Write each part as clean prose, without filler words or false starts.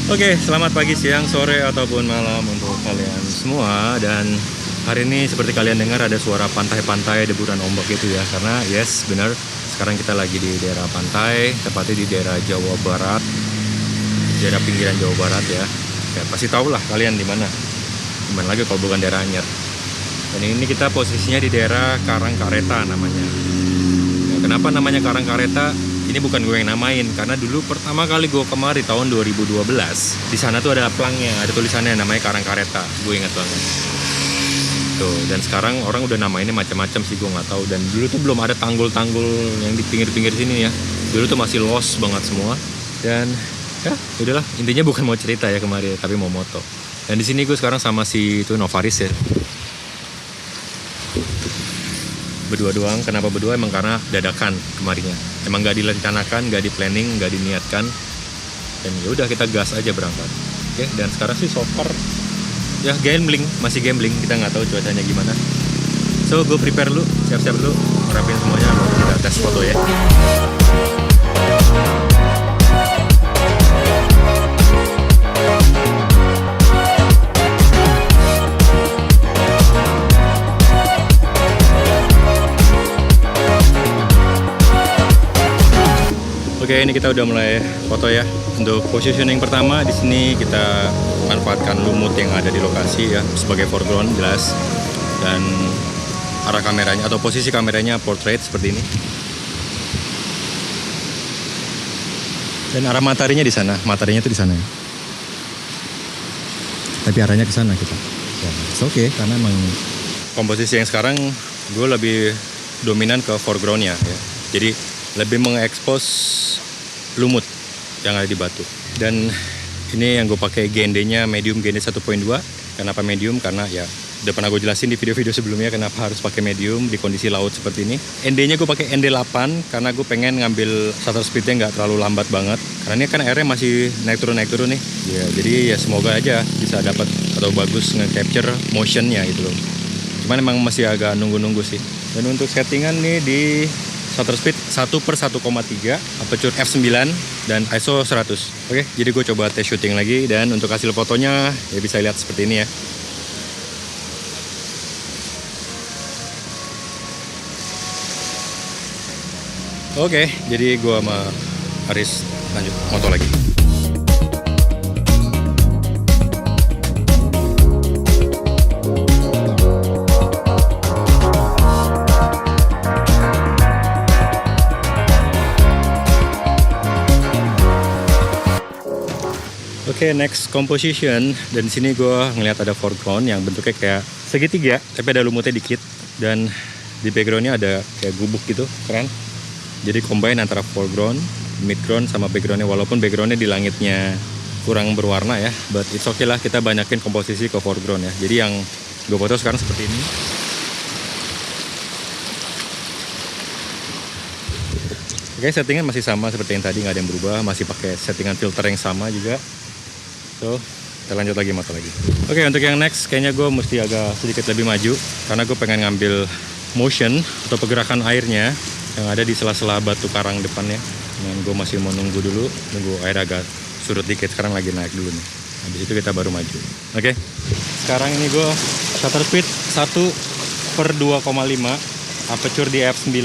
Oke, selamat pagi, siang, sore, ataupun malam untuk kalian semua. Dan hari ini seperti kalian dengar ada suara pantai-pantai, deburan ombak gitu ya. Karena yes, benar, sekarang kita lagi di daerah pantai, tepatnya di daerah Jawa Barat, daerah pinggiran Jawa Barat ya. Ya pasti tahu lah kalian di mana. Dimana lagi kalau bukan daerah Anyer. Dan ini kita posisinya di daerah Karangkareta namanya. Ya, kenapa namanya Karangkareta? Ini bukan gue yang namain, karena dulu pertama kali gue kemari tahun 2012. Di sana tuh ada plangnya, ada tulisannya namanya Karangkareta. Gue ingat banget. Tuh, dan sekarang orang udah namainnya macam-macam sih, gue nggak tahu. Dan dulu tuh belum ada tanggul-tanggul yang di pinggir-pinggir sini ya. Dulu tuh masih los banget semua. Dan ya, udahlah. Intinya bukan mau cerita ya kemarin, tapi mau moto. Dan di sini gue sekarang sama si itu Novaris ya. Berdua doang. Kenapa berdua? Emang karena dadakan kemarinnya. Emang nggak direncanakan, nggak di planning, nggak diniatkan. Dan ya udah kita gas aja berangkat. Oke, dan sekarang sih so far ya gambling, masih gambling. Kita nggak tahu cuacanya gimana. So gue prepare dulu, siap-siap dulu, rapin semuanya. Kita tes foto ya. Oke, ini kita udah mulai foto ya. Untuk positioning pertama di sini kita manfaatkan lumut yang ada di lokasi ya sebagai foreground jelas. Dan arah kameranya atau posisi kameranya portrait seperti ini. Dan arah mataharinya di sana. Mataharinya itu di sana ya. Tapi arahnya ke sana kita. Ya, oke, karena emang komposisi yang sekarang gue lebih dominan ke foregroundnya ya. Jadi lebih mengekspos lumut yang ada di batu. Dan ini yang gue pakai GND-nya medium, GND 1.2. Kenapa medium? Karena ya udah pernah gue jelasin di video-video sebelumnya kenapa harus pakai medium di kondisi laut seperti ini. ND-nya gue pakai ND 8 karena gue pengen ngambil shutter speed-nya nggak terlalu lambat banget. Karena ini kan airnya masih naik turun nih. Ya, jadi ya semoga aja bisa dapat atau bagus nge-capture motion-nya gitu loh. Cuman emang masih agak nunggu-nunggu sih. Dan untuk settingan nih di shutter speed 1/1,3, aperture f9 dan ISO 100. Oke, jadi gue coba tes syuting lagi. Dan untuk hasil fotonya ya bisa lihat seperti ini ya. Oke, jadi gue sama Aris lanjut foto lagi. Oke, next composition. Dan di sini gue ngelihat ada foreground yang bentuknya kayak segitiga, tapi ada lumutnya dikit. Dan di backgroundnya ada kayak gubuk gitu, keren. Jadi combine antara foreground, midground sama backgroundnya. Walaupun backgroundnya di langitnya kurang berwarna ya, but it's okay lah, kita banyakin komposisi ke foreground ya. Jadi yang gue foto sekarang seperti ini. Oke, settingan masih sama seperti yang tadi, nggak ada yang berubah. Masih pakai settingan filter yang sama juga. So, kita lanjut lagi moto lagi. Oke, untuk yang next kayaknya gue mesti agak sedikit lebih maju karena gue pengen ngambil motion atau pergerakan airnya yang ada di sela-sela batu karang depannya. Dan gue masih mau nunggu dulu, nunggu air agak surut dikit. Sekarang lagi naik dulu nih. Habis itu kita baru maju. Oke, sekarang ini gue shutter speed 1/2,5, aperture di f9,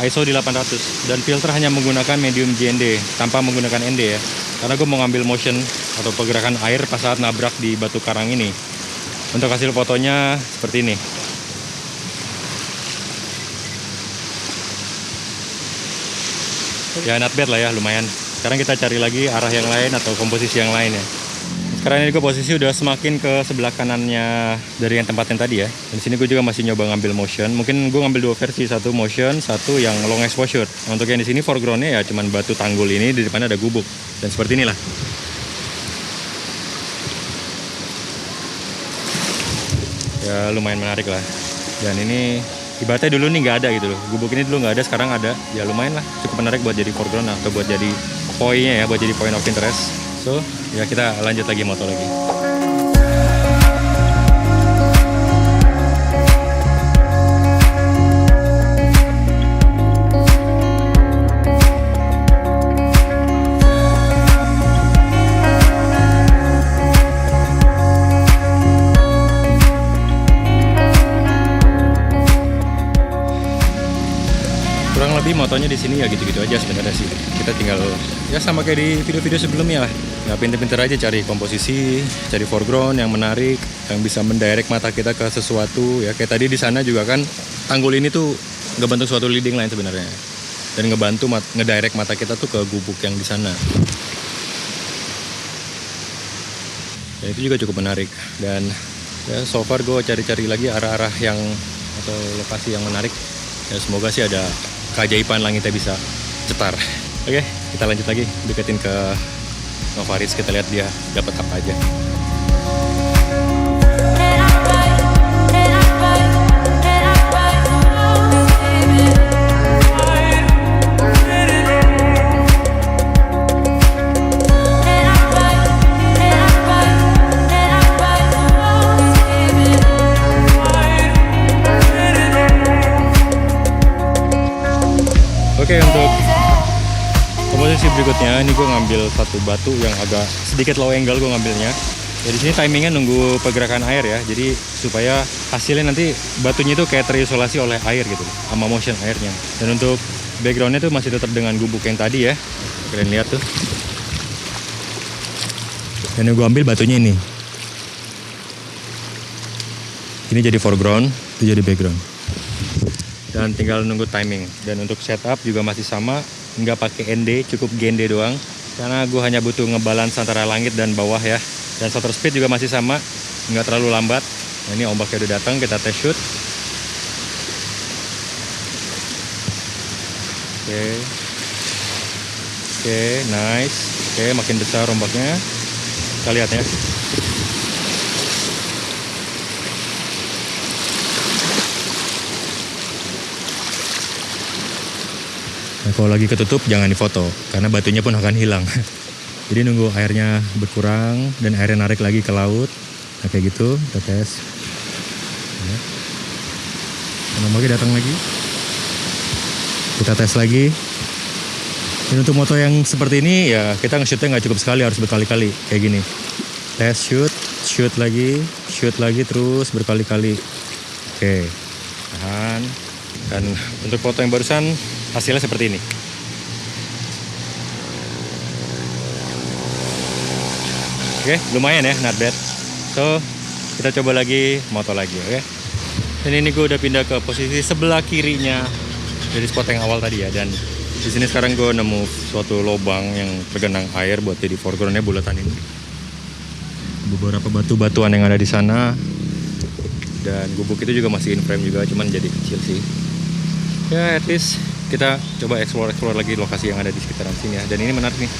ISO di 800, dan filter hanya menggunakan medium GND tanpa menggunakan ND ya. Karena gue mau ngambil motion atau pergerakan air pas saat nabrak di batu karang ini. Untuk hasil fotonya seperti ini. Ya not bad lah ya, lumayan. Sekarang kita cari lagi arah yang lain atau komposisi yang lain ya. Sekarang ini gue posisi udah semakin ke sebelah kanannya dari yang tempat yang tadi ya. Dan sini gue juga masih nyoba ngambil motion. Mungkin gue ngambil dua versi, satu motion, satu yang long exposure. Nah, untuk yang di sini foregroundnya ya cuman batu tanggul ini, di depannya ada gubuk. Dan seperti inilah. Ya lumayan menarik lah. Dan ini ibaratnya dulu nih nggak ada gitu loh. Gubuk ini dulu nggak ada, sekarang ada. Ya lumayan lah, cukup menarik buat jadi foreground atau buat jadi poinnya ya, buat jadi point of interest. So, ya kita lanjut lagi moto lagi. motonya di sini ya gitu-gitu aja sebenarnya sih. Kita tinggal ya sama kayak di video-video sebelumnya lah. Ya pinter-pinter aja cari komposisi, cari foreground yang menarik, yang bisa mendirect mata kita ke sesuatu. Ya kayak tadi di sana juga kan tanggul ini tuh ngebantu suatu leading line sebenarnya. Dan ngebantu ngedirect mata kita tuh ke gubuk yang di sana. Dan itu juga cukup menarik. Dan ya so far gue cari-cari lagi arah-arah yang atau lokasi yang menarik. Ya semoga sih ada keajaiban langitnya bisa cetar. Oke, kita lanjut lagi deketin ke Novaris, kita lihat dia dapat apa aja. Oke, untuk komposisi berikutnya ini gue ngambil satu batu yang agak sedikit low angle gue ngambilnya. Ya di sini timingnya nunggu pergerakan air ya. Jadi supaya hasilnya nanti batunya itu kayak terisolasi oleh air gitu sama motion airnya. Dan untuk backgroundnya tuh masih tetap dengan gubuk yang tadi ya. Kalian lihat tuh. Dan yang gue ambil batunya ini. Ini jadi foreground, itu jadi background. Dan tinggal nunggu timing. Dan untuk setup juga masih sama, nggak pakai ND, cukup GND doang. Karena gue hanya butuh ngebalance antara langit dan bawah ya. Dan shutter speed juga masih sama, nggak terlalu lambat. Nah, ini ombaknya udah datang, kita test shoot. Oke, nice. Oke, makin besar ombaknya. Kita lihat ya. Nah, kalau lagi ketutup jangan difoto karena batunya pun akan hilang. Jadi nunggu airnya berkurang dan airnya narik lagi ke laut. Nah, kayak gitu kita tes. Ya. Ombaknya datang lagi. Kita tes lagi. Dan untuk moto yang seperti ini ya kita nge-shootnya nggak cukup sekali, harus berkali-kali kayak gini. Tes shoot lagi terus berkali-kali. Oke, tahan. Dan untuk foto yang barusan hasilnya seperti ini. Oke, lumayan ya, not bad. So, kita coba lagi, moto lagi, oke. Dan ini gue udah pindah ke posisi sebelah kirinya dari spot yang awal tadi ya. Dan di sini sekarang gue nemu suatu lubang yang tergenang air buat jadi foregroundnya bulatan ini. Beberapa batu-batuan yang ada di sana. Dan gubuk itu juga masih in frame juga, cuman jadi kecil sih. Ya, at least kita coba explore lagi lokasi yang ada di sekitaran sini ya. Dan ini menarik nih,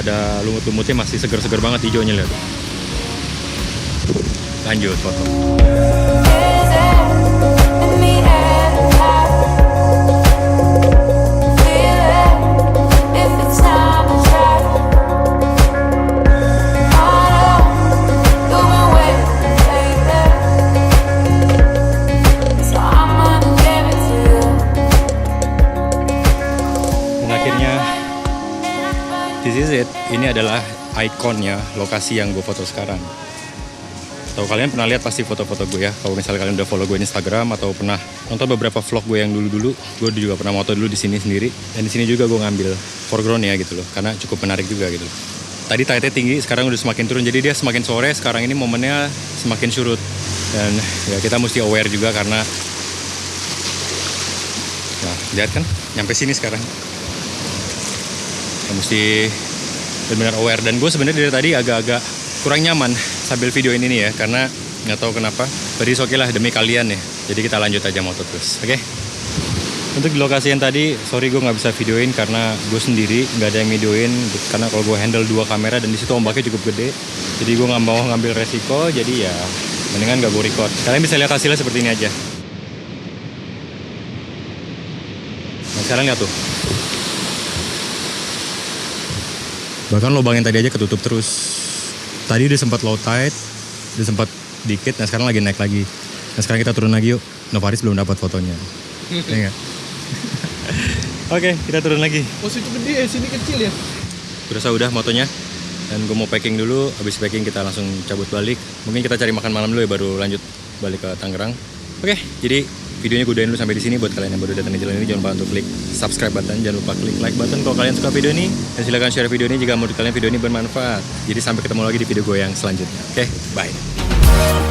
ada lumut-lumutnya masih seger-seger banget hijaunya, lihat. Lanjut foto. This is it. Ini adalah ikonnya lokasi yang gue foto sekarang. Atau kalian pernah lihat pasti foto-foto gue ya. Kalau misalnya kalian udah follow gue di Instagram atau pernah nonton beberapa vlog gue yang dulu-dulu, gue juga pernah moto dulu di sini sendiri. Dan di sini juga gue ngambil foreground ya gitu loh, karena cukup menarik juga gitu. Tadi tide-nya tinggi, sekarang udah semakin turun. Jadi dia semakin sore, sekarang ini momennya semakin surut. Dan ya kita mesti aware juga karena nah, lihat kan, nyampe sini sekarang. Mesti benar-benar aware. Dan gue sebenarnya dari tadi agak-agak kurang nyaman sambil video ini nih ya, karena nggak tahu kenapa. But oke lah, demi kalian ya. Jadi kita lanjut aja moto terus, oke? Untuk di lokasi yang tadi, sorry gue nggak bisa videoin karena gue sendiri, nggak ada yang videoin. Karena kalau gue handle 2 kamera dan di situ ombaknya cukup gede, jadi gue nggak mau ngambil resiko. Jadi ya mendingan nggak gue record. Kalian bisa lihat hasilnya seperti ini aja. Nah sekarang lihat tuh. Bahkan lubang yang tadi aja ketutup terus. Tadi udah sempat low tide, udah sempat dikit, nah sekarang lagi naik lagi. Nah sekarang kita turun lagi yuk. Novaris belum dapat fotonya. Iya. Oke, kita turun lagi. Oh situ gede, sini kecil ya? Berasa udah motonya. Dan gue mau packing dulu, habis packing kita langsung cabut balik. Mungkin kita cari makan malam dulu ya, baru lanjut balik ke Tangerang. Oke, jadi videonya gue udahin dulu sampai di sini. Buat kalian yang baru datang di channel ini, jangan lupa untuk klik subscribe button, jangan lupa klik like button kalau kalian suka video ini, dan silahkan share video ini jika menurut kalian video ini bermanfaat. Jadi sampai ketemu lagi di video gue yang selanjutnya. Oke, bye.